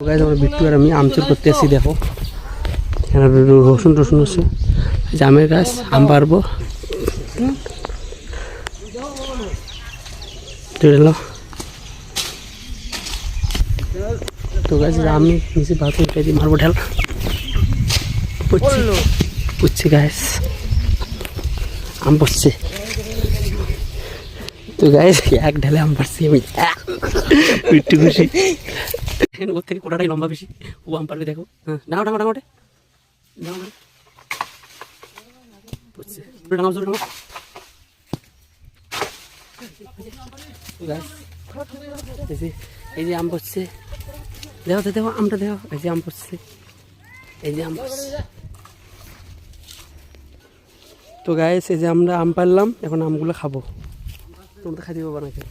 Guys আমরা বিট্টু আর আমি আমচুর করতে আসি। দেখো এখানে রসুন টসুন হচ্ছে, জামের গাছ, আম পারবো। তো গাছ আমি নিচে ভাতে উঠে দিই, মারবো ঢেল পুচ্ছে গাছ আম পড়ছে। তো গাছ এক ঢেলে আম পারছি আমি, বিট্টু খুশি। ওর থেকে কোটাটাই লম্বা বেশি, ও আম পারবে। দেখো ডাঙো ডাঙো ডাঙোটে এই যে আম পড়ছে, দেখো তো দেখো আমটা দেখো, এই যে আম পড়ছে, এই যে আম পড়ছে। তো গাইস এই যে আমরা আম পারলাম, এখন আমগুলো খাবো। তোমরা খাইতে পারবো নাকি?